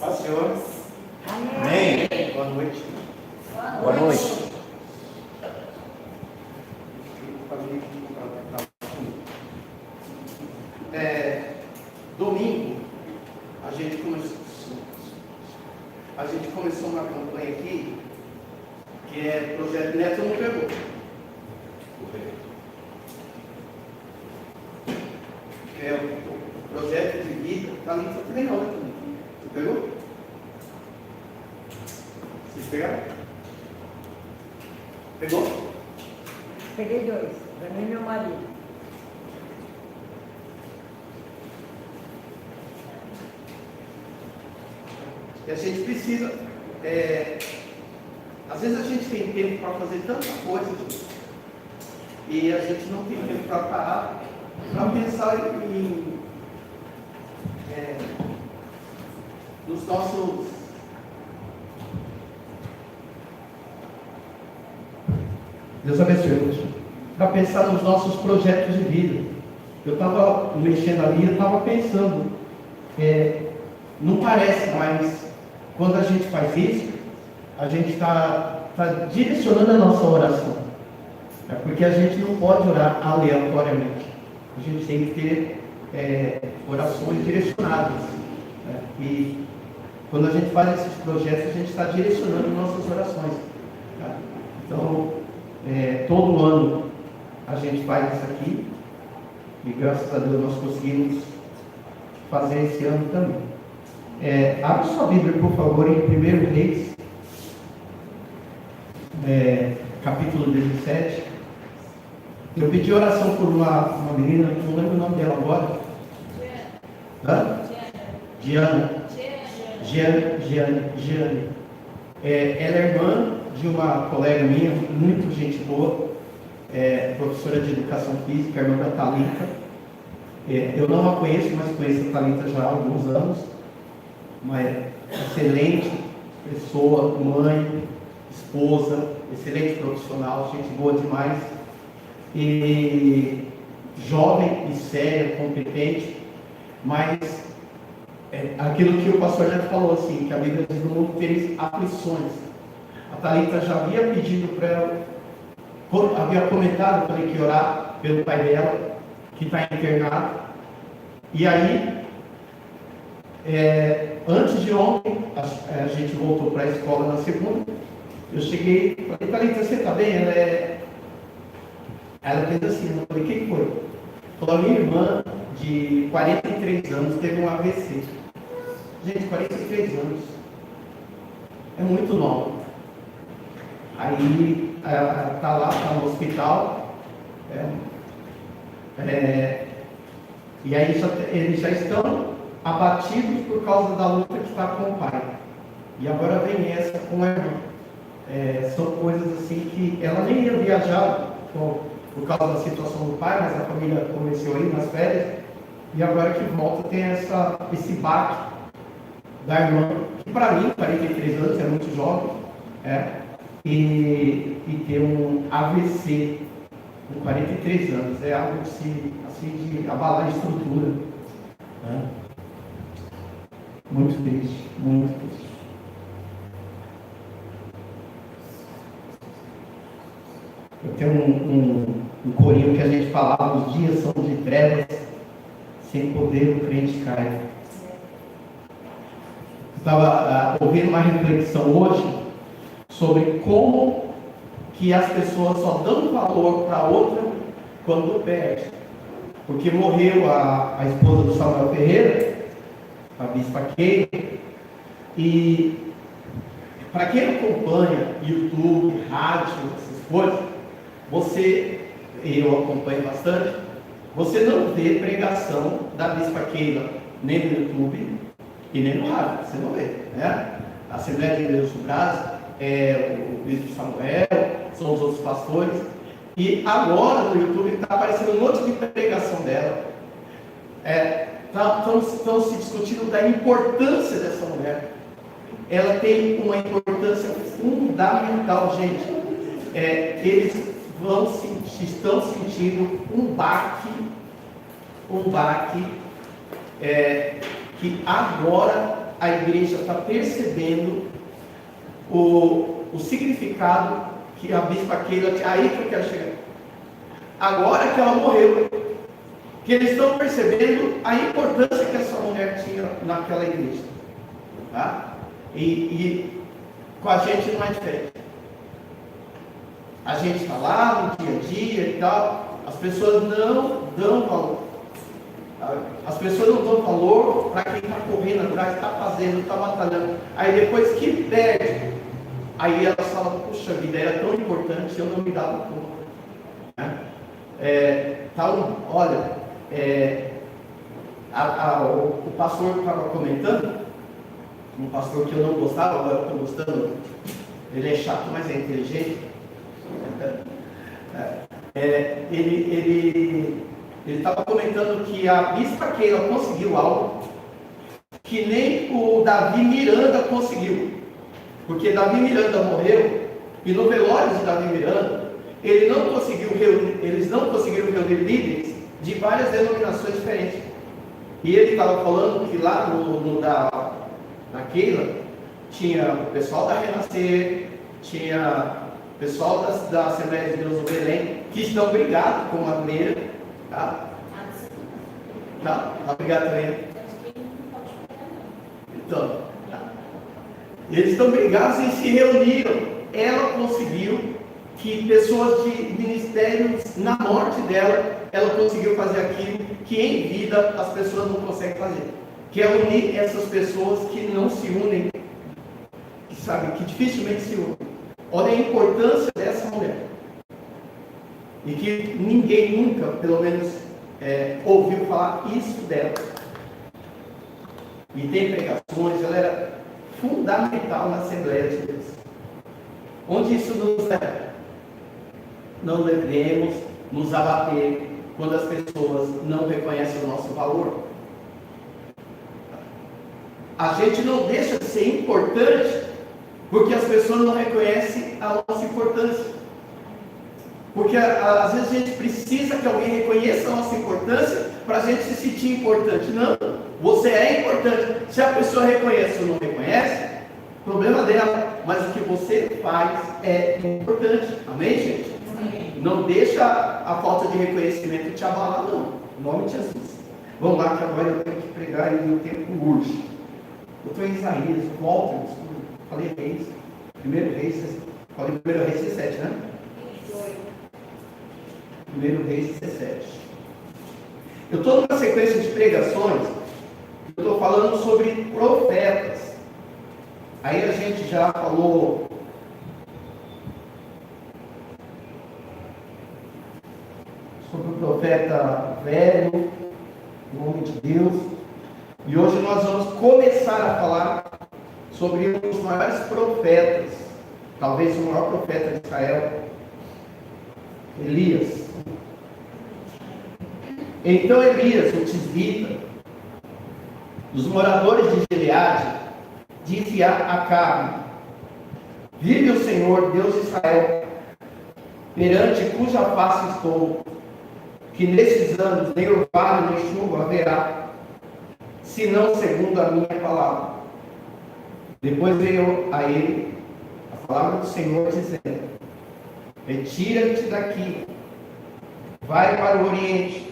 Paz, Senhor. Amém. Boa noite. Boa noite. Domingo, a gente começou uma campanha aqui, que é Projeto Neto Não Pegou. É o projeto de vida, está ali, só também não, né? Você pegou? Vocês pegaram? Pegou? Peguei dois, para mim e meu marido. E a gente precisa, às vezes a gente tem tempo para fazer tanta coisa, gente, e a gente não tem tempo para parar, para pensar nos nossos... Deus abençoe, para pensar nos nossos projetos de vida. Eu estava mexendo ali, eu estava pensando, não parece, mas quando a gente faz isso, a gente está direcionando a nossa oração. Porque a gente não pode orar aleatoriamente. A gente tem que ter orações direcionadas. E quando a gente faz esses projetos, a gente está direcionando nossas orações. Então, todo ano a gente faz isso aqui. E graças a Deus nós conseguimos fazer esse ano também. Abre sua Bíblia, por favor, em 1 Reis, capítulo 17. Eu pedi oração por uma menina, não lembro o nome dela agora. Giane. Ela é irmã de uma colega minha, muito gente boa, professora de educação física, irmã da Thalita. Eu não a conheço, mas conheço a Thalita já há alguns anos. Uma excelente pessoa, mãe, esposa, excelente profissional, gente boa demais. E jovem e séria, competente, mas aquilo que o pastor Neto falou, assim, que a Bíblia diz: no mundo tereis aflições. A Thalita já havia pedido para ela, havia comentado para que orar pelo pai dela, que está internado. E aí, antes de ontem, a gente voltou para a escola na segunda. Eu cheguei e falei: Thalita, você está bem? Ela fez assim, eu falei: o que foi? Falou: minha irmã de 43 anos teve um AVC. Gente, 43 anos. É muito nova. Aí ela está lá, está no hospital. E aí eles já estão abatidos por causa da luta que está com o pai. E agora vem essa com a irmã. São coisas assim que ela nem ia viajar por causa da situação do pai, mas a família começou a ir nas férias. E agora que volta tem esse baque da irmã, que para mim, 43 anos, é muito jovem, e ter um AVC com 43 anos, é algo assim de abalar a estrutura. Muito triste, muito triste. Eu tenho um corinho que a gente falava: os dias são de trevas, sem poder o crente cai. Estava ouvindo uma reflexão hoje sobre como que as pessoas só dão valor para outra quando perde. Porque morreu a esposa do Samuel Ferreira, a Bispa Keila, e para quem acompanha YouTube, rádio, essas coisas, eu acompanho bastante, você não vê pregação da Bispa Keila nem no YouTube e nem no rádio, você não vê, né? A Assembleia de Deus do Brasil, o Bispo Samuel, são os outros pastores, e agora no YouTube está aparecendo um monte de pregação dela. Estão se discutindo da importância dessa mulher. Ela tem uma importância fundamental, gente. Eles estão sentindo um baque que agora a igreja está percebendo o significado que a bispa Keila tinha. Aí que eu quero chegar. Agora que ela morreu, que eles estão percebendo a importância que essa mulher tinha naquela igreja. Tá? E com a gente não é diferente. A gente está lá no dia a dia e tal, as pessoas não dão valor. As pessoas não dão valor para quem está correndo atrás, está fazendo, está batalhando. Aí depois que perde, aí elas falam, puxa vida, era tão importante, eu não me dava conta. Né? Olha, o pastor estava comentando, um pastor que eu não gostava, agora eu estou gostando, ele é chato, mas é inteligente. Ele estava comentando que a bispa Keila conseguiu algo que nem o Davi Miranda conseguiu. Porque Davi Miranda morreu, e no velório de Davi Miranda, eles não conseguiram reunir líderes de várias denominações diferentes. E ele estava falando que lá na Keila, tinha o pessoal da Renascer, tinha o pessoal da Assembleia de Deus do Belém, que estão brigados com a Madureira. Tá? Tá brigado também. Então, tá. Eles estão brigados e se reuniram. Ela conseguiu que pessoas de ministérios, na morte dela, ela conseguiu fazer aquilo que em vida as pessoas não conseguem fazer. Que é unir essas pessoas que não se unem, que dificilmente se unem. Olha a importância dessa mulher. E que ninguém nunca, pelo menos, ouviu falar isso dela. E tem pregações, ela era fundamental na Assembleia de Deus. Onde isso nos leva? Não devemos nos abater quando as pessoas não reconhecem o nosso valor. A gente não deixa de ser importante porque as pessoas não reconhecem a nossa importância. Porque às vezes a gente precisa que alguém reconheça a nossa importância para a gente se sentir importante. Não, você é importante. Se a pessoa reconhece ou não reconhece, problema dela. Mas o que você faz é importante. Amém, gente? Amém. Não deixa a falta de reconhecimento te abalar, não. Em nome de Jesus. Vamos lá, que agora eu tenho que pregar e o tempo urge. Eu estou em Isaías, volta, falei Reis, primeiro Reis 17, né? 1 Reis 17. Eu estou numa sequência de pregações, eu estou falando sobre profetas. Aí a gente já falou sobre o profeta velho, o homem de Deus. E hoje nós vamos começar a falar sobre um dos maiores profetas, talvez o maior profeta de Israel, Elias. Então Elias, o tisbita, dos moradores de Gileade, disse a Acabe: vive o Senhor, Deus de Israel, perante cuja face estou, que nesses anos nem orvalho nem chuva haverá, senão segundo a minha palavra. Depois veio a ele a palavra do Senhor dizendo: retira-te daqui, vai para o Oriente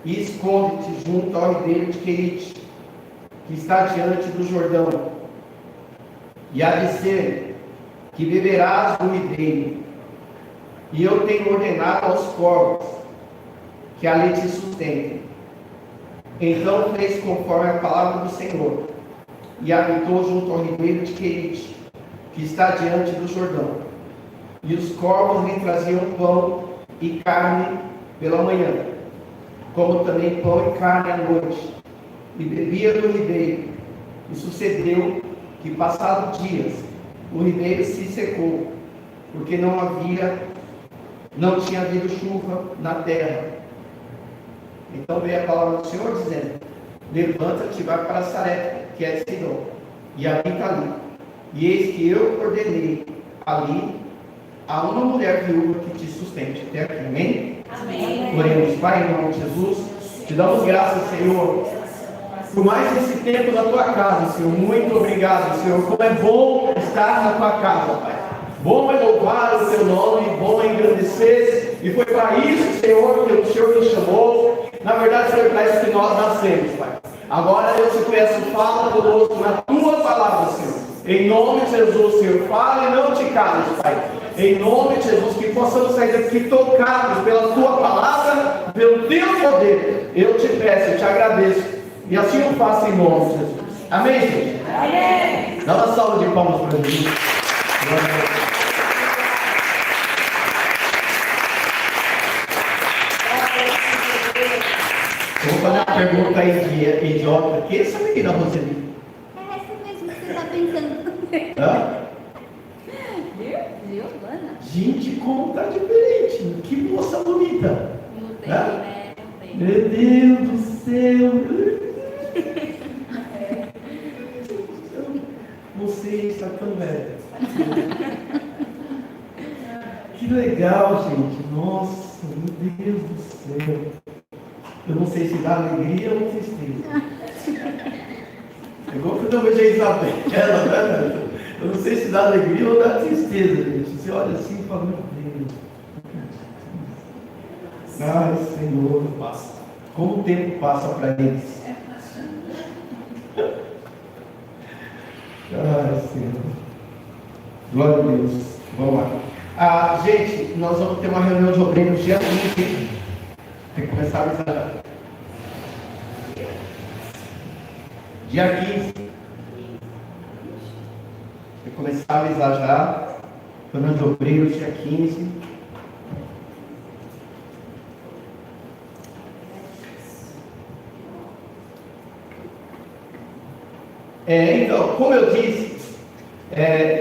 e esconde-te junto ao ribeiro de Querite, que está diante do Jordão. E há de ser que beberás do ribeiro, e eu tenho ordenado aos corvos que ali te sustentem. Então fez conforme a palavra do Senhor, e habitou junto ao ribeiro de Querite, que está diante do Jordão. E os corvos lhe traziam pão e carne pela manhã, como também pão e carne à noite, e bebia do ribeiro. E sucedeu que, passados dias, o ribeiro se secou, porque não tinha havido chuva na terra. Então veio a palavra do Senhor dizendo: levanta-te e vai para Sarepta, que é Sidom, e habita ali. E eis que eu ordenei ali a uma mulher viúva que te sustente. Até aqui, amém? Amém. Oremos. Pai, em nome de Jesus, te damos graças, Senhor, por mais esse tempo na tua casa, Senhor. Muito obrigado, Senhor. Como é bom estar na tua casa, Pai. Bom é louvar o teu nome, bom é engrandecer. E foi para isso, Senhor, que o Senhor nos chamou. Na verdade, foi para isso que nós nascemos, Pai. Agora eu te peço, fala conosco na tua palavra, Senhor. Em nome de Jesus, Senhor. Fala e não te cales, Pai. Em nome de Jesus, que possamos sair daqui tocados pela tua palavra, pelo teu poder. Eu te peço, eu te agradeço. E assim eu faço em nome de Jesus. Amém, gente? Amém. Dá uma salva de palmas para Jesus. Eu vou fazer uma pergunta aí idiota. Que é essa menina, Roseli? É essa mesmo que você está pensando. Hã? Giovana? Gente, como tá diferente. Que moça bonita. Mudei, Hã? né? Mudei. Meu Deus do céu. Você está tão velha. Que legal, gente. Nossa, meu Deus do céu. Eu não sei se dá alegria ou tristeza. É igual quando eu vejo a Isabela, né? Eu não sei se dá alegria ou dá tristeza, gente. Você olha assim e fala, meu Deus. Ai, Senhor, passa. Como o tempo passa para eles. Ai, Senhor. Glória a Deus. Vamos lá. Gente, nós vamos ter uma reunião de obreiros dia 20. Tem que começar a avisar. Dia 15. Tem que começar a avisar já. Reunião de obreiros, dia 15. Então, como eu disse,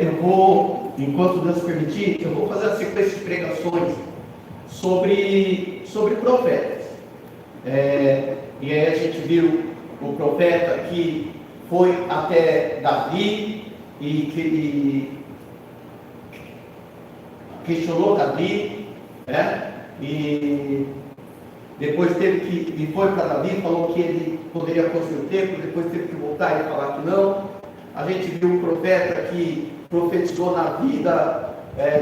eu vou, enquanto Deus permitir, eu vou fazer a sequência de pregações sobre profetas. E aí a gente viu o profeta que foi até Davi e que questionou Davi, né? E depois e foi para Davi, falou que ele poderia construir o templo, depois teve que voltar e falar que não. A gente viu um profeta que profetizou na vida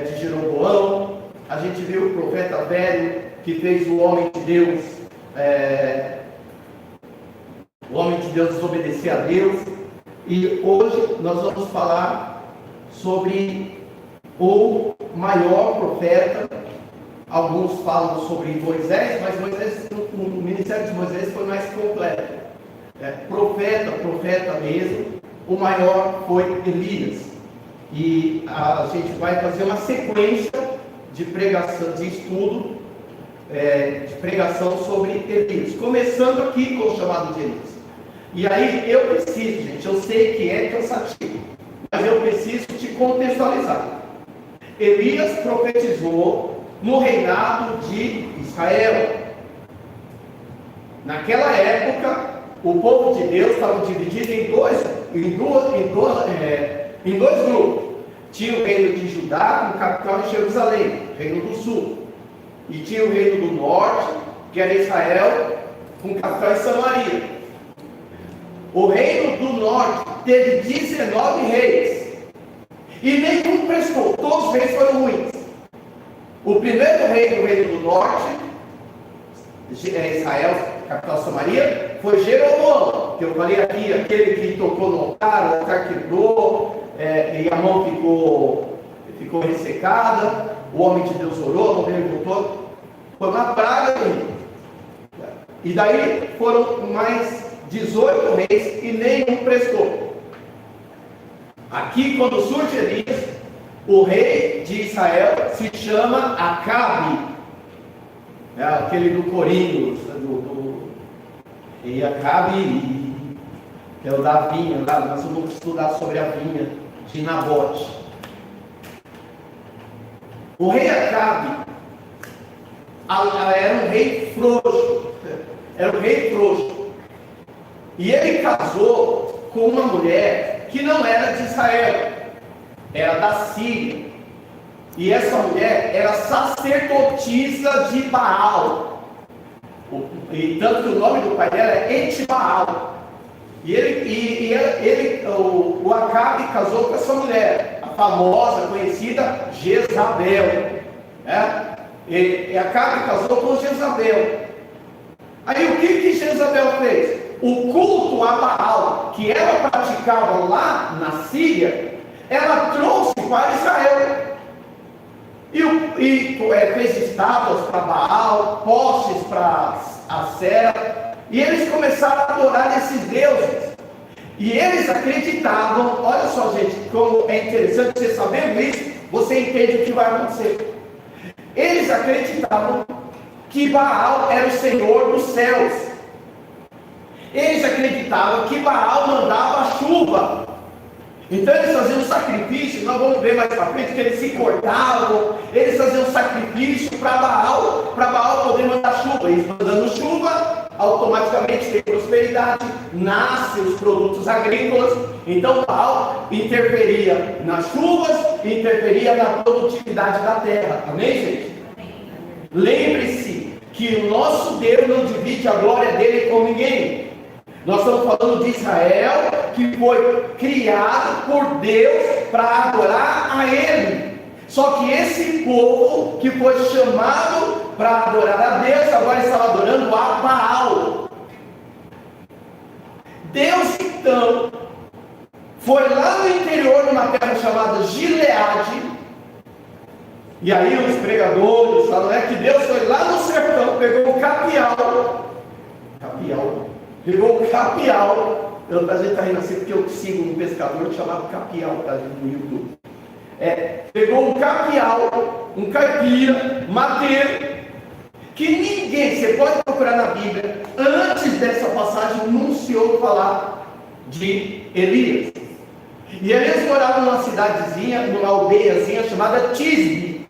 de Jeroboão. A gente viu o profeta velho que fez o homem de Deus desobedecer a Deus. E hoje nós vamos falar sobre o maior profeta. Alguns falam sobre Moisés, mas o ministério de Moisés foi mais completo. Profeta mesmo. O maior foi Elias. E a gente vai fazer uma sequência de pregação, de estudo, de pregação sobre Elias. Começando aqui com o chamado de Elias. E aí eu preciso, gente, eu sei que é cansativo, mas eu preciso te contextualizar. Elias profetizou no reinado de Israel. Naquela época, o povo de Deus estava dividido em dois grupos. Tinha o reino de Judá, com capital em Jerusalém, reino do sul. E tinha o reino do norte, que era Israel, com capital em Samaria. O reino do norte teve 19 reis. E nenhum prestou, todos os reis foram ruins. O primeiro rei do reino do norte, Israel, capital Samaria, foi Jeroboão, que eu falei aqui, aquele que tocou no altar, o altar quebrou, e a mão ficou ressecada, o homem de Deus orou, a mão dele voltou, foi uma praga dele. E daí foram mais 18 reis e nenhum prestou. Aqui, quando surge Elias, o rei de Israel se chama Acabe, aquele do Corinho, e Acabe, que é o da vinha, nós vamos estudar sobre a vinha de Nabote. O rei Acabe era um rei frouxo, e ele casou com uma mulher que não era de Israel, era da Síria. E essa mulher era sacerdotisa de Baal. E tanto que o nome do pai dela é Etibaal. O Acabe casou com essa mulher, a famosa, conhecida Jezabel. Né? E Acabe casou com Jezabel. Aí o que Jezabel fez? O culto a Baal, que ela praticava lá na Síria, ela trouxe para Israel. E fez estátuas para Baal, postes para Acera, e eles começaram a adorar esses deuses. E eles acreditavam, olha só gente, como é interessante você saber isso, você entende o que vai acontecer. Eles acreditavam que Baal era o Senhor dos céus. Eles acreditavam que Baal mandava a chuva. Então eles faziam um sacrifício, nós vamos ver mais para frente que eles se cortavam, eles faziam um sacrifício para Baal poder mandar chuva. Eles mandando chuva, automaticamente tem prosperidade, nascem os produtos agrícolas. Então Baal interferia nas chuvas, interferia na produtividade da terra. Amém, gente? Lembre-se que o nosso Deus não divide a glória dele com ninguém. Nós estamos falando de Israel, que foi criado por Deus para adorar a Ele. Só que esse povo que foi chamado para adorar a Deus, agora estava adorando a Baal. Deus então foi lá no interior, numa terra chamada Gileade. E aí os pregadores falam, que Deus foi lá no sertão, pegou o capial, pegou o capial. A gente está rindo assim porque eu sigo um pescador chamado Capial, tá no YouTube. Pegou um capial, um caipira, mateiro, que ninguém, você pode procurar na Bíblia, antes dessa passagem não se ouve falar de Elias. E eles moravam numa cidadezinha, numa aldeiazinha chamada Tisbe,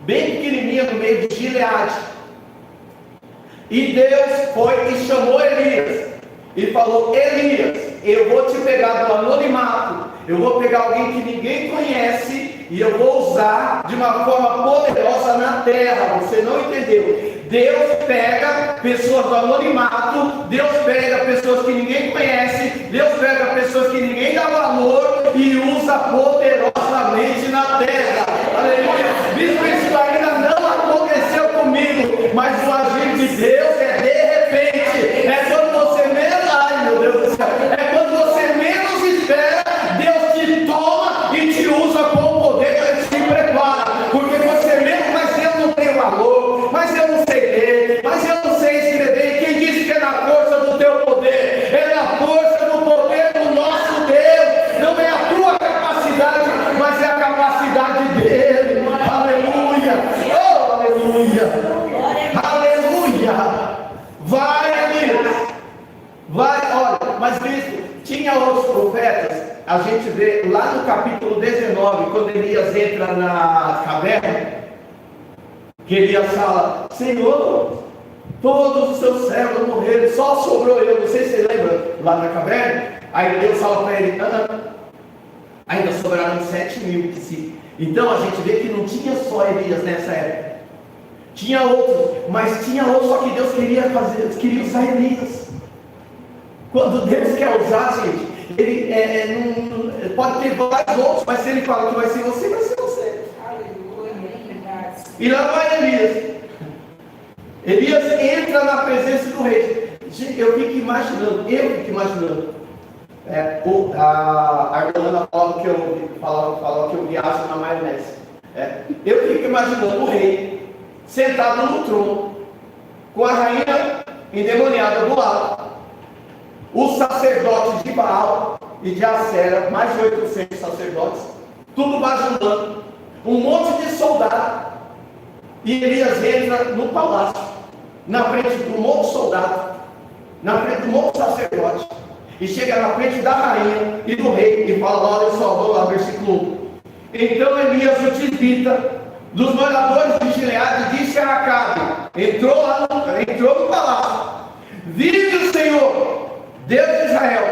bem pequenininha no meio de Gileade. E Deus foi e chamou Elias e falou: Elias, eu vou te pegar do anonimato, eu vou pegar alguém que ninguém conhece e eu vou usar de uma forma poderosa na terra. Você não entendeu? Deus pega pessoas do anonimato, Deus pega pessoas que ninguém conhece, Deus pega pessoas que ninguém dá valor e usa poderosamente na terra. Aleluia! Bispo, isso ainda não aconteceu comigo, mas o agir de Deus é de repente. É quando você menos, ai meu Deus do céu, é quando você menos espera, Deus te toma e te usa com poder, ele te prepara, porque você mesmo, mas eu não tenho valor, mas eu não sei ler, mas eu não sei escrever. Quem disse que é na força do teu poder? É na força do poder do nosso Deus. Não é a tua capacidade, mas é a capacidade dele. Aleluia! Oh, aleluia! Aleluia! Vai, Elias! Vai, olha, mas Cristo tinha outros profetas. A gente vê lá no capítulo 19, quando Elias entra na caverna, que Elias fala: Senhor, todos os seus servos morreram, só sobrou eu. Não sei se você lembra, lá na caverna. Aí Deus fala para ele: ainda sobraram 7.000 que se... Então a gente vê que não tinha só Elias nessa época, tinha outros, mas tinha outros, só que Deus queria usar Elias. Quando Deus quer usar, gente, ele pode ter vários outros, mas se ele fala que vai ser você, vai ser você. E lá vai Elias. Elias entra na presença do rei. Gente, eu fico imaginando. A Arlana falava que eu viajo na maionese. Eu fico imaginando o rei sentado no trono, com a rainha endemoniada do lado, os sacerdotes de Baal e de Acera, mais de 800 sacerdotes, tudo bajulando, um monte de soldados. E Elias entra no palácio, na frente do monte soldado, na frente do monte sacerdote, e chega na frente da rainha e do rei, e fala: olha só, vamos lá, versículo 1. Então Elias, o tisbita, dos moradores de Gileade, disse a Acabe, entrou no palácio: vive o Senhor, Deus de Israel,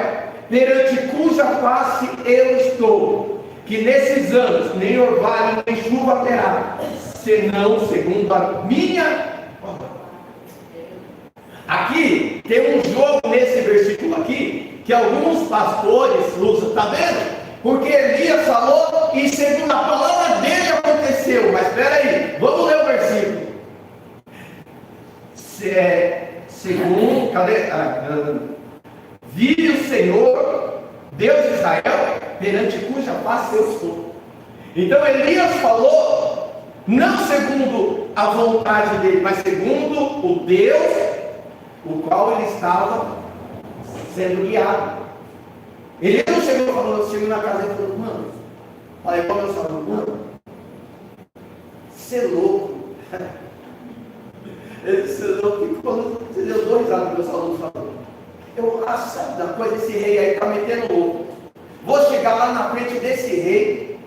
perante cuja face eu estou, que nesses anos nem orvalho nem chuva terá, senão segundo a minha. Aqui tem um jogo nesse versículo aqui, que alguns pastores usam, está vendo? Porque Elias falou e segundo a palavra dele aconteceu. Mas espera aí, vamos ler o versículo. Segundo, cadê? Vive o Senhor, Deus de Israel, perante cuja face eu estou. Então Elias falou, não segundo a vontade dele, mas segundo o Deus, o qual ele estava sendo guiado. Ele não chegou na casa e falou, mano, falei para o meu salão, mano, você é louco. Ele disse, você deu 2 anos que o meu salão falou. Eu acho, sabe, da coisa, esse rei aí está metendo louco. Vou chegar lá na frente desse rei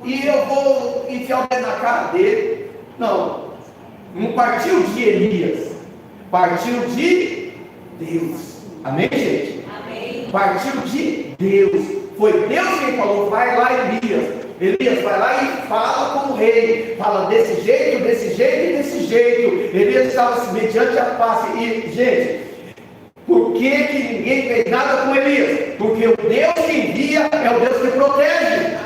e eu vou enfiar o dedo na cara dele. Não partiu de Elias, partiu de Deus. Amém, gente? Amém. Partiu de Deus. Foi Deus quem falou, vai lá Elias. Elias vai lá e fala como rei. Fala desse jeito, desse jeito e desse jeito. Elias estava mediante a face. E, gente, por que ninguém fez nada com Elias? Porque o Deus que envia é o Deus que protege.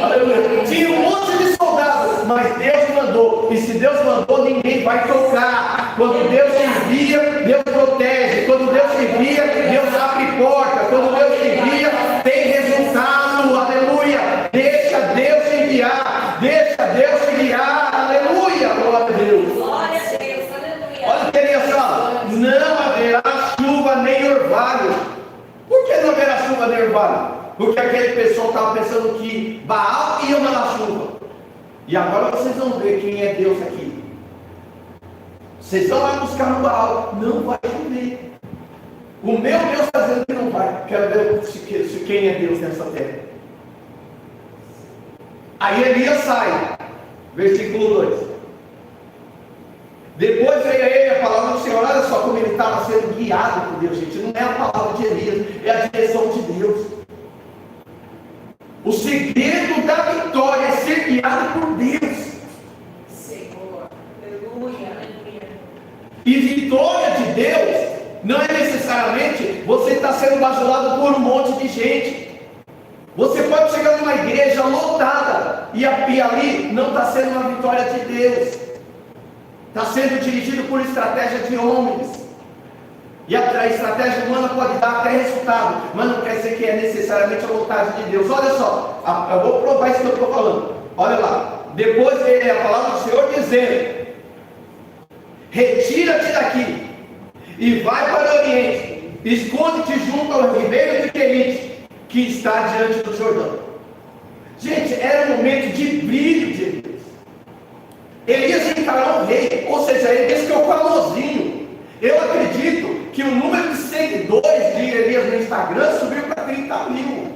Aleluia. Tinha um monte de soldados, mas Deus mandou. E se Deus mandou, ninguém vai tocar. Quando Deus envia, Deus protege. Quando Deus envia, Deus abre porta. Quando Deus envia, tem resultado. Aleluia. Deixa Deus enviar. Deixa Deus te guiar. Aleluia. Glória a Deus. Glória a Deus. Aleluia. Olha o que ele fala. Não haverá chuva nem orvalho. Por que não haverá chuva nem orvalho? Porque aquele pessoal estava pensando que Baal ia mandar chuva. E agora vocês vão ver quem é Deus aqui. Vocês vão lá buscar no Baal. Não vai chover. O meu Deus está dizendo que não vai. Quero ver se quem é Deus nessa terra. Aí Elias sai. Versículo 2. Depois veio a ele a palavra do Senhor. Olha só como ele estava sendo guiado por Deus, gente. Não é a palavra de Elias, é a direção de Deus. O segredo da vitória é ser guiado por Deus. Senhor, aleluia, aleluia. E vitória de Deus não é necessariamente você estar sendo bajulado por um monte de gente. Você pode chegar numa igreja lotada e ali não está sendo uma vitória de Deus. Está sendo dirigido por estratégia de homens. E a estratégia humana pode dar até resultado, mas não quer dizer que é necessariamente a vontade de Deus. Olha só, eu vou provar isso que eu estou falando. Olha lá, depois veio a palavra do Senhor dizendo: retira-te daqui e vai para o Oriente, esconde-te junto ao ribeiro de Querite, que está diante do Jordão. Gente, era um momento de brilho de Elias. Elias encarou o rei, ou seja, Elias ficou famosinho. Eu acredito que o número de seguidores de Elias no Instagram subiu para 30 mil.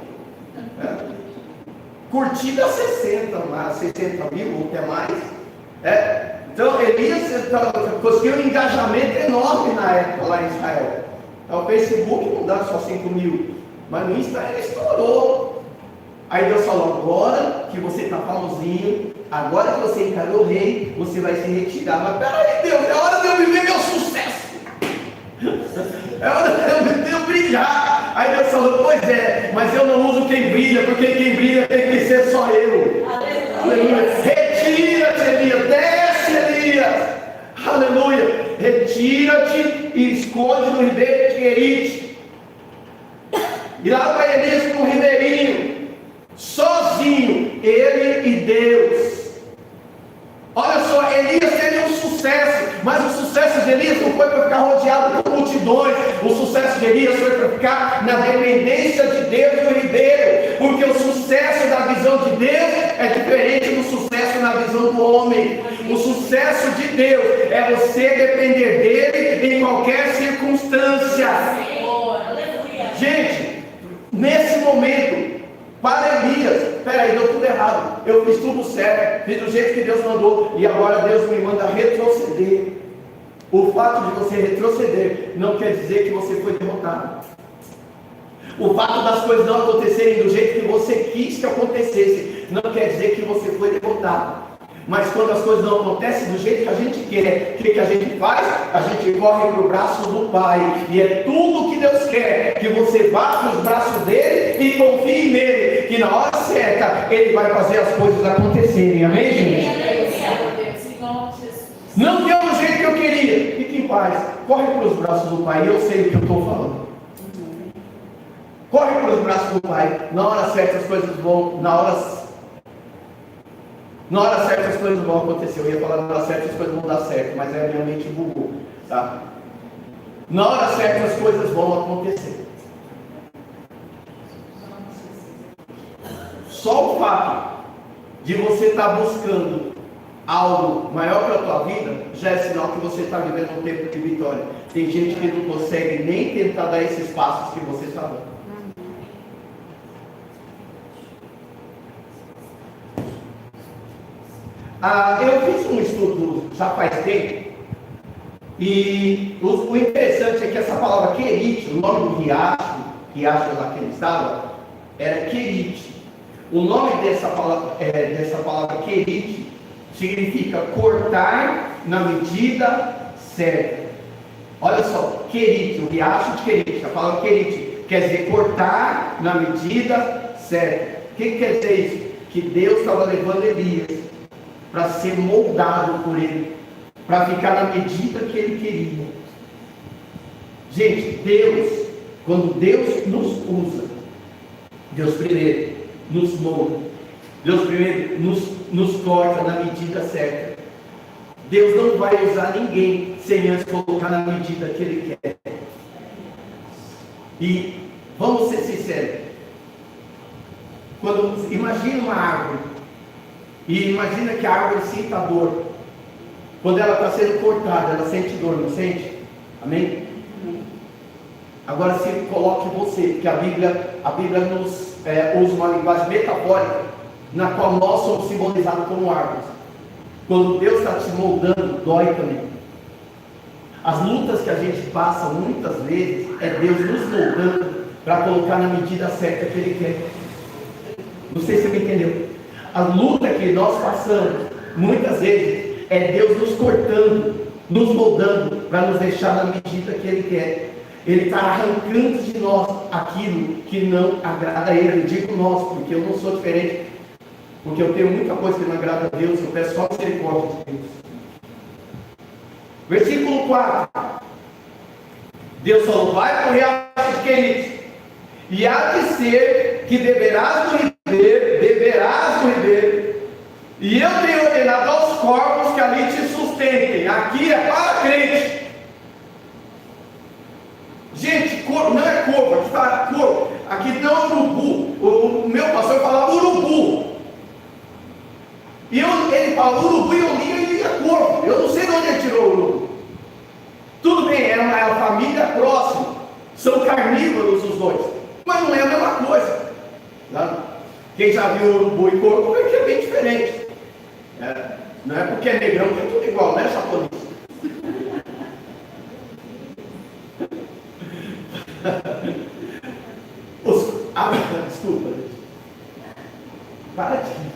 Curtida 60 mil ou até mais. Então Elias conseguiu um engajamento enorme na época lá em Israel. Então, o Facebook não dá só 5 mil, mas no Instagram ele estourou. Aí Deus falou: agora que você está famosinho, agora que você encarou o rei, você vai se retirar. Mas peraí, Deus, é hora de eu viver meu sucesso. É hora de eu brilhar. Aí Deus falou: pois é, mas eu não uso quem brilha, porque quem brilha tem que ser só eu. Aleluia. Retira-te, Elias, desce, Elias. Aleluia. Retira-te e esconde no ribeiro de Querite. E lá vai Elias com o ribeirinho, sozinho, ele e Deus. Olha só, Elias teve um sucesso, mas o sucesso de Elias não foi para ficar rodeado por multidões. O sucesso de Elias foi para ficar na dependência de Deus no ribeiro, porque o sucesso da visão de Deus é diferente do sucesso na visão do homem. O sucesso de Deus é você depender dele em qualquer circunstância. Gente, nesse momento, para Elias, peraí, deu tudo errado, eu fiz tudo certo, fiz do jeito que Deus mandou, e agora Deus me manda retroceder. O fato de você retroceder não quer dizer que você foi derrotado. O fato das coisas não acontecerem do jeito que você quis que acontecesse não quer dizer que você foi derrotado. Mas quando as coisas não acontecem do jeito que a gente quer, o que a gente faz? A gente corre para o braço do Pai. E é tudo que Deus quer, que você vá para os braços dele e confie nele, que na hora certa ele vai fazer as coisas acontecerem. Amém, gente? Não deu do jeito que eu queria. Fique em paz. Corre para os braços do Pai. Eu sei o que eu estou falando. Corre para os braços do Pai. Na hora certa as coisas vão. Na hora certa as coisas vão acontecer. Eu ia falar na hora certa as coisas vão dar certo, mas a minha mente bugou. Tá? Na hora certa as coisas vão acontecer. Só o fato de você estar buscando algo maior para a tua vida, já é sinal que você está vivendo um tempo de vitória. Tem gente que não consegue nem tentar dar esses passos que você está dando. Eu fiz um estudo já faz tempo, e o interessante é que essa palavra Querite, o nome do riacho lá que ele estava, era Querite. O nome dessa palavra Querite significa cortar na medida certa. Olha só, Querite, o riacho de Querite, a palavra Querite quer dizer cortar na medida certa. O que quer dizer isso? Que Deus estava levando Elias para ser moldado por ele, para ficar na medida que ele queria. Gente, Deus, quando Deus nos usa, Deus primeiro nos molda, Deus primeiro nos corta na medida certa. Deus não vai usar ninguém sem antes colocar na medida que Ele quer. E vamos ser sinceros, imagina uma árvore, e imagina que a árvore sinta dor. Quando ela está sendo cortada, ela sente dor, não sente? Amém? Agora se coloque você, porque a Bíblia nos usa uma linguagem metafórica, na qual nós somos simbolizados como árvores. Quando Deus está te moldando, dói também. As lutas que a gente passa muitas vezes, é Deus nos moldando para colocar na medida certa que Ele quer. Não sei se você me entendeu. A luta que nós passamos, muitas vezes, é Deus nos cortando, nos moldando, para nos deixar na medida que Ele quer. Ele está arrancando de nós aquilo que não agrada a Ele. Eu digo nós, porque eu não sou diferente. Porque eu tenho muita coisa que não agrada a Deus, eu peço só misericórdia de Deus. Versículo 4. Deus falou, vai para o riacho de Querite, e há de ser que beberás do ribeiro, e eu tenho ordenado aos corvos que ali te sustentem. Aqui é para crente. Gente, corvo, não é corvo, aqui está corvo, aqui não é urubu. O meu pastor falava urubu. E ele fala urubu e eu lia corvo. Eu não sei de onde ele tirou o urubu. Tudo bem, é uma família próxima, são carnívoros os dois, mas não é a mesma coisa. Não? Quem já viu urubu e corvo vê que é bem diferente. Não é porque é negrão que é tudo igual, né, japonês? Desculpa. Para de.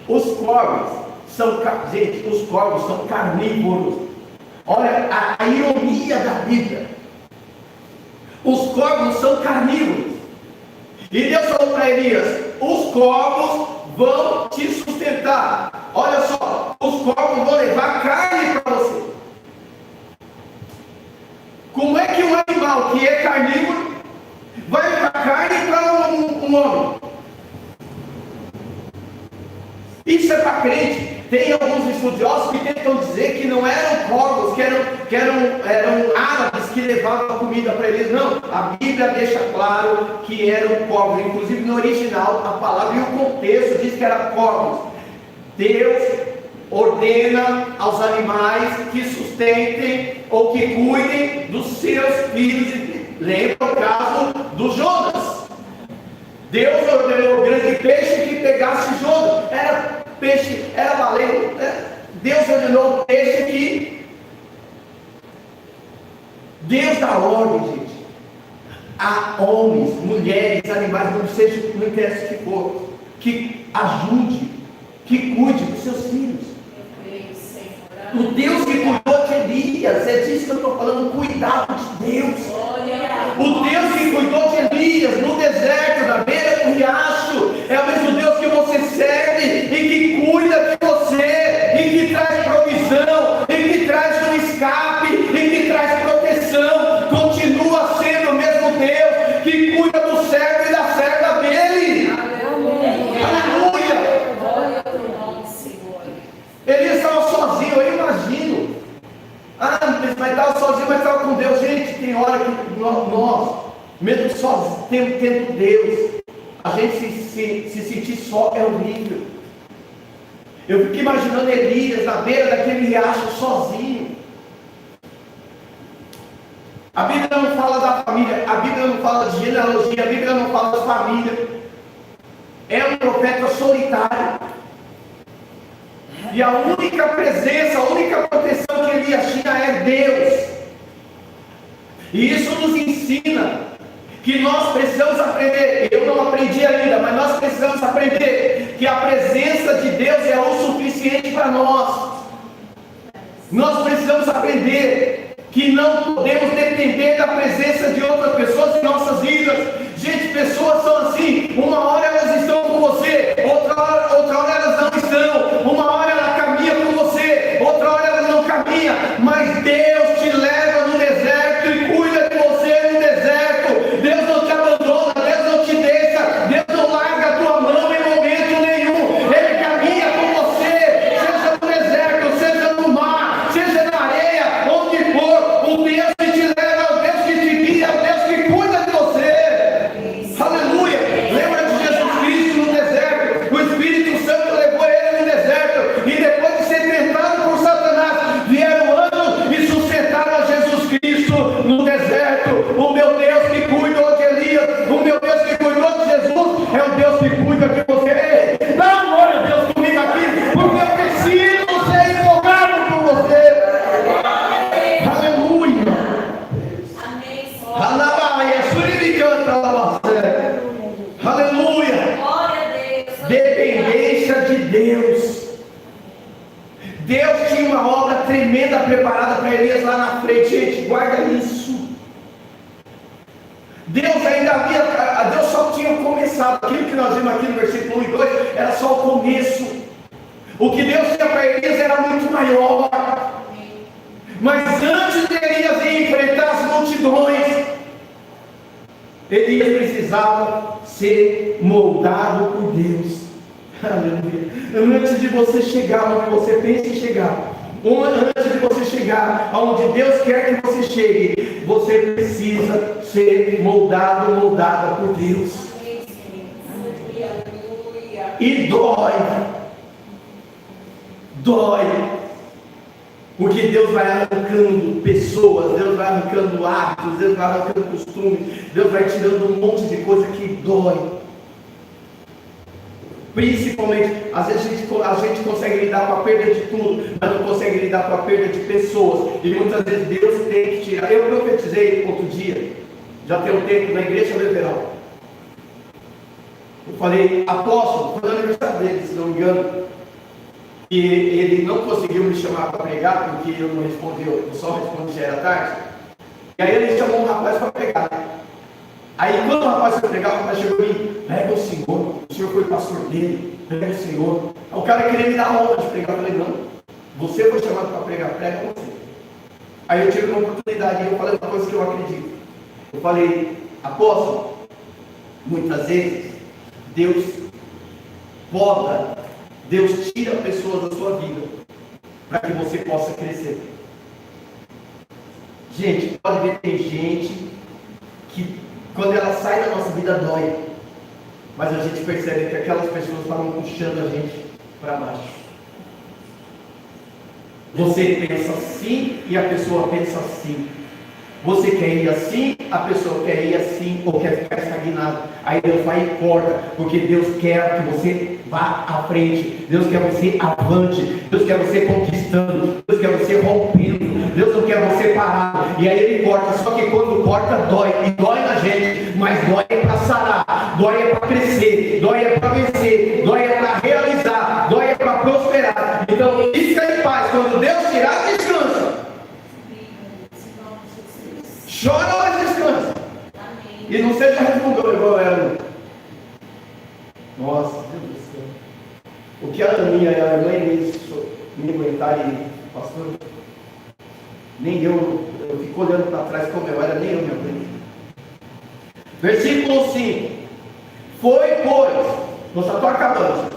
Os corvos são carnívoros. Olha a ironia da Bíblia. Os corvos são carnívoros. E Deus falou para Elias, os corvos vão te sustentar. Olha só, os corvos vão levar carne para você. Como é que um animal que é carnívoro vai levar carne para um homem? Isso é para crente. Tem alguns estudiosos que tentam dizer que não eram corvos, que eram árabes que levavam a comida para eles. Não, a Bíblia deixa claro que eram corvos. Inclusive no original, a palavra e o contexto diz que eram corvos. Deus ordena aos animais que sustentem ou que cuidem dos seus filhos. Lembra o caso do Jonas? Deus ordenou o grande peixe que pegasse Jonas. Era peixe, era baleia. Deus ordenou o peixe que... Deus dá ordem, gente. A homens, mulheres, animais, não interessa o que for, que ajude, que cuide dos seus filhos. O Deus que cuidou de Elias, é disso que eu estou falando, o cuidado de Deus. O Deus que cuidou de Elias no deserto, na beira do riacho, é o mesmo Deus que você serve e que cuida de você, e que traz provisão, e que traz um escape, e que traz proteção. Continua sendo o mesmo Deus que cuida do servo e da serva dele. Aleluia! Elias estava sozinho, eu imagino. Mas estava sozinho, mas estava com Deus. Gente, tem hora que nós mesmo sozinhos, tendo Deus, a gente se sentir só é horrível. Eu fico imaginando Elias na beira daquele riacho sozinho. A Bíblia não fala da família, a Bíblia não fala de genealogia, a Bíblia não fala de família. É um profeta solitário. E a única presença, a única proteção que Elias tinha é Deus. E isso nos ensina que nós precisamos aprender. Eu não aprendi ainda, mas nós precisamos aprender que a presença de Deus é o suficiente para nós. Nós precisamos aprender que não podemos depender da presença de outras pessoas em nossas vidas. Gente, pessoas são assim. Uma hora elas estão com você, outra hora elas não estão. Uma hora ela caminha com você, outra hora ela não caminha. Mas Deus te leva no deserto e cuida de você no deserto. Deus não te abandona, Deus não te deixa, Deus não larga a tua mão em momento nenhum. Ele caminha com você, seja no deserto, seja no mar, seja na areia, onde for. O Deus que te leva é o Deus que te guia, é o Deus que cuida de você. Aleluia! Lembra de Jesus Cristo no deserto? O Espírito Santo levou ele no deserto, e depois de ser tentado por Satanás, vieram anjos e sustentaram a Jesus Cristo no deserto. O meu Deus que cuidou de Elias, o meu Deus que cuidou de Jesus, é o Deus que cuida de você. Ei, dá glória a Deus comigo aqui, porque eu preciso ser empolgado por você. Aleluia! Aleluia! Dependência de Deus. Deus tinha uma obra tremenda preparada para Elias lá na frente. Gente, guarda isso. Deus ainda havia, Deus só tinha começado. Aquilo que nós vimos aqui no versículo 1 e 2 era só o começo. O que Deus tinha para Elias era muito maior. Mas antes de Elias ir enfrentar as multidões, Elias precisava ser moldado por Deus. Aleluia. Antes de você chegar onde você pensa em chegar, antes de você chegar aonde Deus quer que você chegue, você precisa ser moldado, moldada por Deus. E dói. Porque Deus vai arrancando pessoas, Deus vai arrancando hábitos, Deus vai arrancando costumes, Deus vai tirando um monte de coisa que dói. Principalmente, às vezes a gente consegue lidar com a perda de tudo, mas não consegue lidar com a perda de pessoas. E muitas vezes Deus tem que tirar. Eu profetizei outro dia, já tem um tempo, na igreja liberal. Eu falei, apóstolo, foi no aniversário dele, se não me engano. E ele não conseguiu me chamar para pregar, porque eu não respondi, eu só respondi já era tarde. E aí ele chamou um rapaz para pregar. Aí quando o rapaz foi pregar, o rapaz chegou em mim, prega o senhor foi pastor dele, prega o Senhor. Aí o cara queria me dar a honra de pregar. Eu falei, não, você foi chamado para pregar, prega você. Aí eu tive uma oportunidade e eu falei uma coisa que eu acredito. Eu falei, apóstolo, muitas vezes Deus poda, Deus tira pessoas da sua vida para que você possa crescer. Gente, pode ver, tem gente que quando ela sai da nossa vida dói, mas a gente percebe que aquelas pessoas estavam puxando a gente para baixo. Você pensa assim e a pessoa pensa assim. Você quer ir assim, a pessoa quer ir assim, ou quer ficar estagnado. Aí Deus vai e corta, porque Deus quer que você vá à frente. Deus quer você avante. Deus quer você conquistando. Deus quer você rompendo. Deus não quer você parado. E aí Ele corta, só que quando corta dói. E dói na gente, mas dói para sarar. glória é para crescer, glória é para vencer, glória é para realizar, glória é para prosperar. Então, fica em paz. Quando Deus tirar, descansa. Chora, mas descansa. E não seja resmungão igual ela. Nossa, Deus do céu. O que a Aninha e a irmã me aguentarem, pastor, nem eu fico olhando para trás como eu era, nem eu me aguentei. Versículo 5. Foi, pois, eu só estou acabando.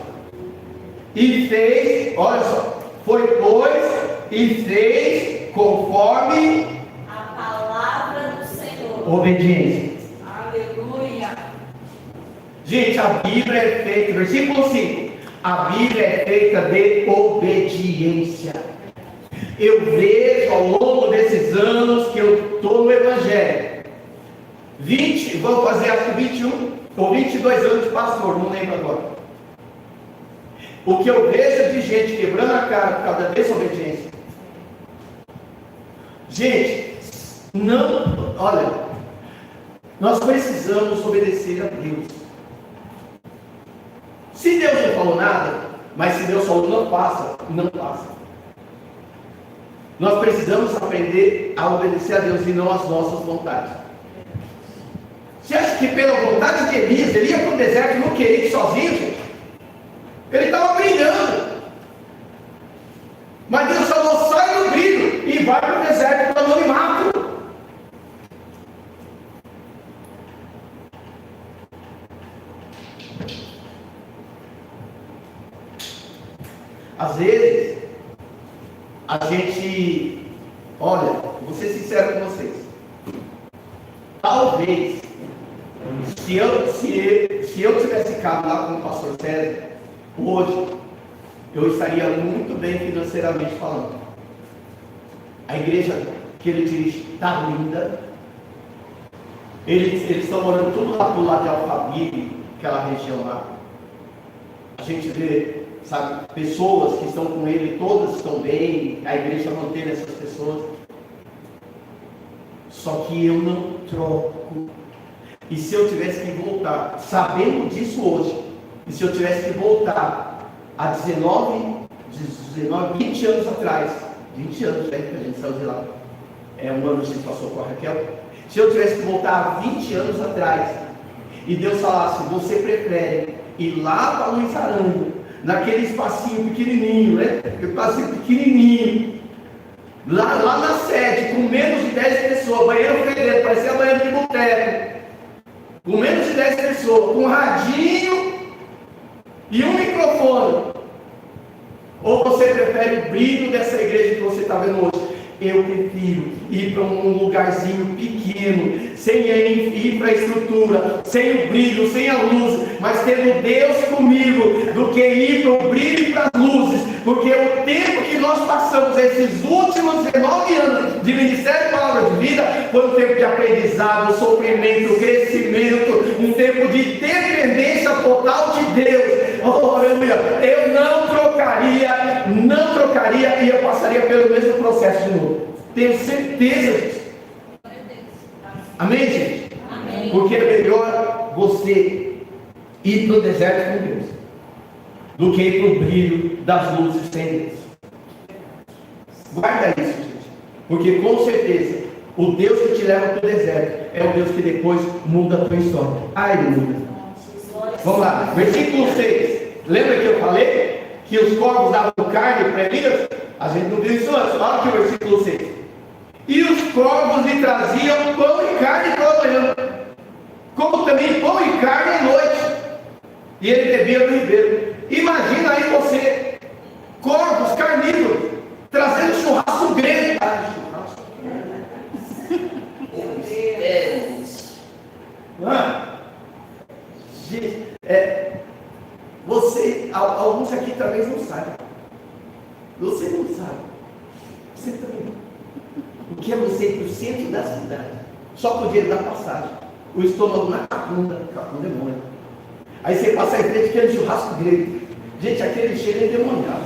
E fez, olha só, foi, pois, e fez conforme a palavra do Senhor. Obediência. Aleluia. Gente, a Bíblia é feita, versículo 5. A Bíblia é feita de obediência. Eu vejo ao longo desses anos que eu estou no Evangelho, vou fazer acho que 21 ou 22 anos de pastor, não lembro agora. O que eu vejo de gente quebrando a cara por causa da desobediência. Gente, não, olha, nós precisamos obedecer a Deus. Se Deus não falou nada, mas se Deus falou não passa, não passa. Nós precisamos aprender a obedecer a Deus e não às nossas vontades. Você acha que pela vontade de Elias, ele ia para o deserto e não queria ir sozinho, gente? Ele estava brilhando. Mas Deus falou, sai do brilho e vai para o deserto para o anonimato. Às vezes, a gente, olha, vou ser sincero com vocês. Talvez, se eu tivesse ficado lá com o pastor César, hoje, eu estaria muito bem financeiramente falando. A igreja que ele dirige está linda. Eles estão morando tudo lá pro lado de Alphaville, aquela região lá. A gente vê, sabe, pessoas que estão com ele, todas estão bem, a igreja mantém essas pessoas. Só que eu não troco. E se eu tivesse que voltar, sabendo disso hoje, e se eu tivesse que voltar a 20 anos atrás, 20 anos, né, que a gente saiu de lá, um ano a gente passou com a Raquel, se eu tivesse que voltar a 20 anos atrás, e Deus falasse, você prefere ir lá para Luiz Aranha, naquele espacinho pequenininho, né, espacinho pequenininho, lá na sede, com menos de 10 pessoas, banheiro fedendo, parecia banheiro de boteco, com menos de 10 pessoas, com um radinho e um microfone, ou você prefere o brilho dessa igreja que você está vendo hoje? Eu prefiro ir para um lugarzinho pequeno, sem infraestrutura, sem o brilho, sem a luz, mas tendo Deus comigo, do que ir para o brilho e para as luzes, porque o tempo que nós passamos, esses últimos 19 anos de Ministério Palavra de Vida, foi um tempo de aprendizado, sofrimento, crescimento, um tempo de dependência total de Deus. Oh, aleluia! Eu não trocaria e eu passaria pelo mesmo processo de novo. Tenho certeza disso. Amém, gente? Amém. Porque é melhor você ir para o deserto com Deus do que ir para o brilho das luzes sem Deus. Guarda isso, gente. Porque com certeza o Deus que te leva para o deserto é o Deus que depois muda a tua história. Aleluia. Vamos lá, versículo 6. Lembra que eu falei que os corvos davam carne para Elias? A gente não viu isso antes. Olha aqui o versículo 6. E os corvos lhe traziam pão e carne pela manhã, como também pão e carne à noite, e ele bebia do ribeiro. Imagina aí você, corvos carnívoros, trazendo churrasco grego. Você, alguns aqui talvez não saibam. Você não sabe. Você também não. O que é você ir para o centro da cidade, só por dinheiro da passagem, o estômago na capunda é muito. Aí você passa a frente que é churrasco grego. Gente, aquele cheiro é demoniado.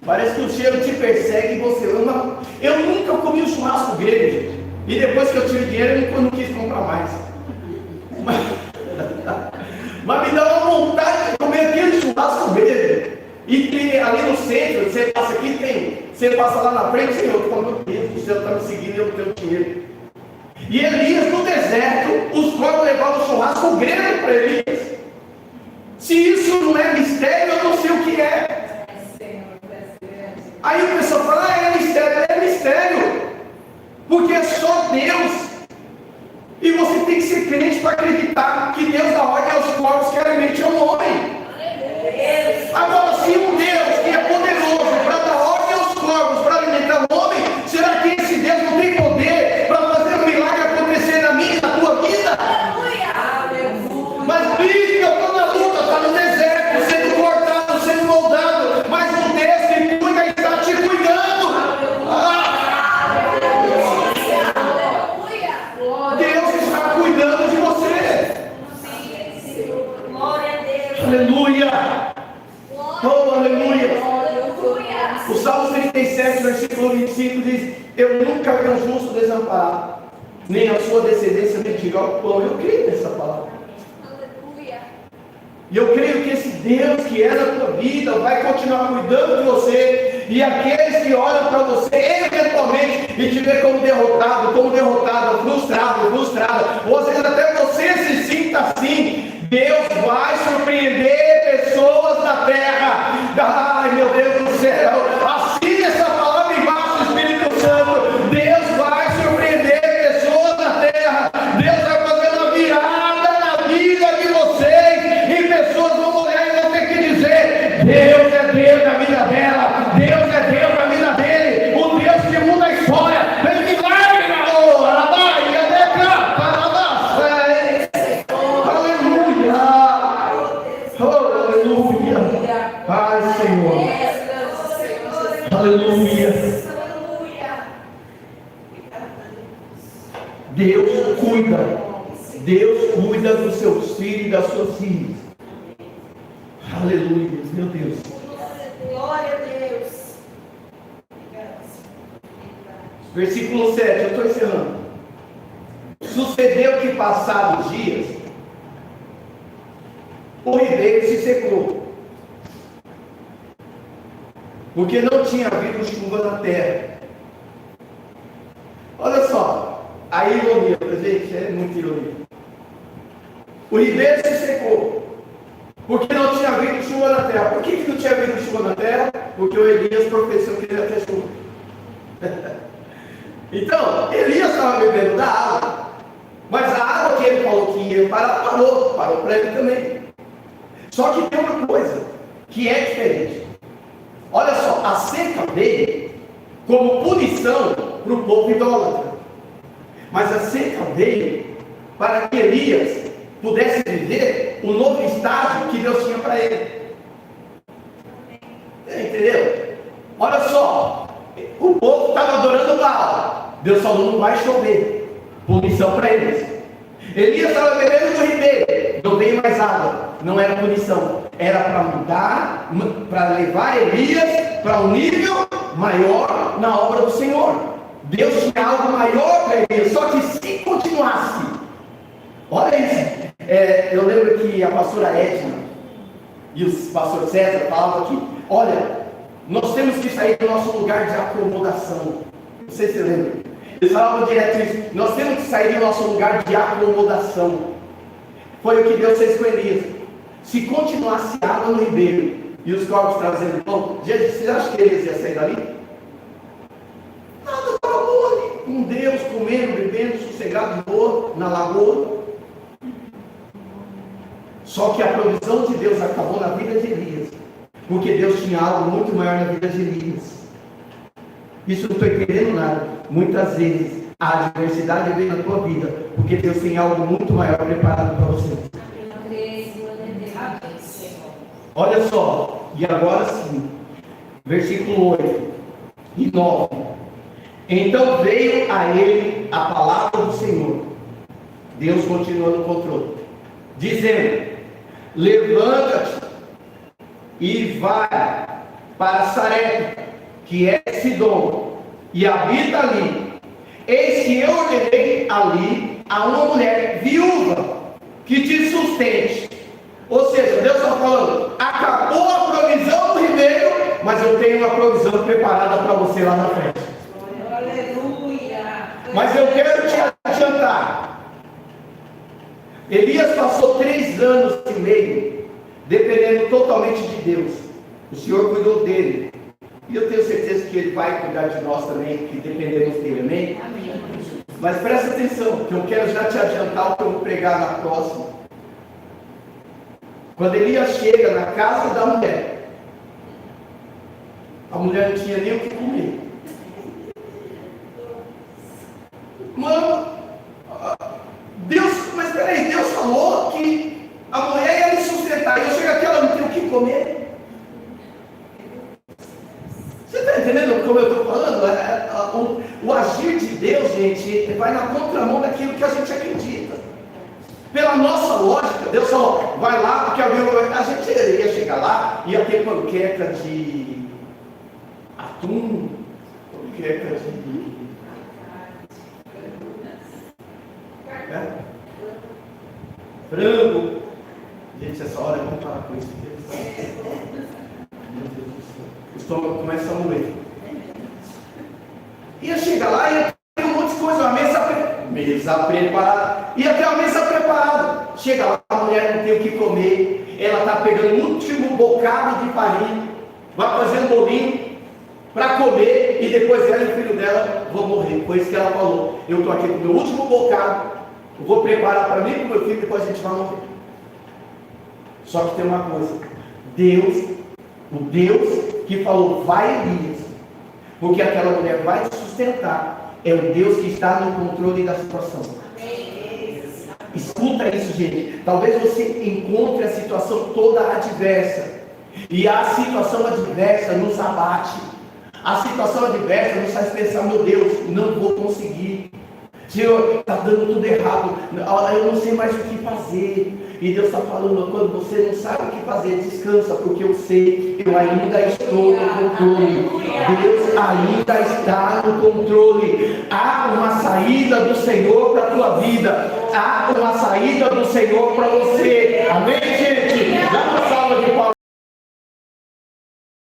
Parece que o cheiro te persegue e você ama. Eu nunca comi um churrasco grego, gente. E depois que eu tive dinheiro, eu não quis comprar mais. Mas me dá uma vontade de comer aquele churrasco mesmo. E tem ali no centro, você passa aqui, tem. Você passa lá na frente, Senhor, tu fala, meu Deus, o Senhor está me seguindo e eu não tenho dinheiro. E Elias no deserto, os corvos levavam o churrasco grego para Elias. Se isso não é mistério, eu não sei o que é. Aí o pessoal fala, é mistério. Porque é só Deus. E você tem que ser crente para acreditar que Deus dá ordem aos corvos que alimentam o homem. Agora, se um Deus que é poderoso para dar ordem aos corvos para alimentar o homem, será que esse Deus não tem poder para fazer um milagre acontecer na minha e na tua vida? Mas Cristo, eu estou na luta, está no deserto, sendo cortado, sendo moldado, mas um Deus que cuida está te cuidando. Deus está cuidando de você. Aleluia. Oh, aleluia. O Salmo 37, versículo 25 diz: eu nunca vi um justo desamparado, nem a sua descendência mendigar o pão. Eu creio nessa palavra. E eu creio que esse Deus que é na tua vida vai continuar cuidando de você. E aqueles que olham para você eventualmente e te vê como derrotado, frustrado, ou às vezes até você se sinta assim, Deus vai surpreender pessoas na terra. Ai, meu Deus do céu, assine essa palavra embaixo, Espírito Santo. Deus vai surpreender pessoas na terra. Deus vai fazer uma virada na vida de vocês, e pessoas vão olhar e vão ter que dizer: Deus é Deus da vida dela, Deus é Deus da vida dele, o Deus que muda a história, fez milagre na hora, aleluia, aleluia, ai Senhor, aleluia. Deus cuida dos seus filhos e das suas filhas. Aleluia, meu Deus. Glória a Deus. Versículo 7, eu estou encerrando. Sucedeu que, passados dias, o ribeiro se secou, porque não tinha havido chuva na terra. Olha só, a ironia, gente, é muita ironia. O ribeiro se secou, porque não tinha havido chuva na terra. Por que não tinha havido chuva na terra? Porque o Elias profetizou que ele ia ter chuva. Então, Elias estava bebendo da água, mas a água que ele falou que ia parou para ele também. Só que tem uma coisa que é diferente. Olha só, a seca veio como punição para o povo idólatra, mas a seca veio para que Elias pudesse viver o novo estágio que Deus tinha para ele. Entendeu? Olha só, o povo estava adorando Baal. Deus falou: não vai chover. Punição para eles. Elias estava bebendo do ribeiro, não veio mais água. Não era punição, era para mudar, para levar Elias para um nível maior na obra do Senhor. Deus tinha algo maior para Elias. Só que se continuasse, olha isso, eu lembro que a pastora Edna e o pastor César falavam que, olha, nós temos que sair do nosso lugar de acomodação. Não sei se você lembra. Eles falavam direto isso: nós temos que sair do nosso lugar de acomodação. Foi o que Deus fez com Elias. Se continuasse água no ribeiro e os corvos trazendo pão, Jesus, vocês acham que Elias ia sair dali? Nada, estava boa ali, com Deus, comendo, bebendo, sossegado, boa, na lagoa. Só que a provisão de Deus acabou na vida de Elias, porque Deus tinha algo muito maior na vida de Elias. Isso não estou entendendo nada. Muitas vezes a adversidade vem na tua vida, porque Deus tem algo muito maior preparado para você. Olha só, e agora sim, versículo 8 e 9. Então veio a ele a palavra do Senhor, Deus continua no controle, dizendo: levanta-te e vai para Sarepta, que é Sidom, e habita ali. Eis que eu ordenei ali a uma mulher viúva que te sustente. Ou seja, Deus está falando, acabou a provisão do ribeiro, mas eu tenho uma provisão preparada para você lá na frente. Aleluia. Mas eu quero te adiantar. Elias passou 3 anos e meio dependendo totalmente de Deus. O Senhor cuidou dele. E eu tenho certeza que Ele vai cuidar de nós também, que dependemos dele, amém? Amém. Mas presta atenção, que eu quero já te adiantar o que eu vou pregar na próxima. Quando Elias chega na casa da mulher, a mulher não tinha nem o que comer. Mano, Deus, mas peraí, Deus falou que a mulher ia me sustentar, e eu chego aqui, ela não tem o que comer. Você está entendendo como eu estou falando? O agir de Deus, gente, vai na contramão daquilo que a gente acredita. Pela nossa lógica, Deus falou, vai lá, porque a gente ia chegar lá, ia ter panqueca de atum, panqueca de... frango. Gente, essa hora eu vou parar com isso. Meu Deus do céu. O estômago começa a moer. Ia chegar lá e ia ter um monte de coisa, uma mesa preparada. Ia ter uma mesa preparada. Chega lá, a mulher não tem o que comer. Ela está pegando o último bocado de farinha. Vai fazer um bolinho para comer. E depois ela e o filho dela vão morrer. Foi isso que ela falou. Eu estou aqui com o meu último bocado. Eu vou preparar para mim e para o meu filho. Depois a gente vai morrer. Só que tem uma coisa. Deus, o Deus que falou, vai Elias, porque aquela mulher vai te sustentar, é o Deus que está no controle da situação. Escuta isso, gente. Talvez você encontre a situação toda adversa, e a situação adversa nos abate. A situação adversa nos faz pensar, meu Deus, não vou conseguir. Senhor, está dando tudo errado, eu não sei mais o que fazer. E Deus está falando, quando você não sabe o que fazer, descansa, porque eu sei, eu ainda estou no controle. Deus ainda está no controle. Há uma saída do Senhor para a tua vida. Há uma saída do Senhor para você. Amém, gente? Dá uma salva de palmas.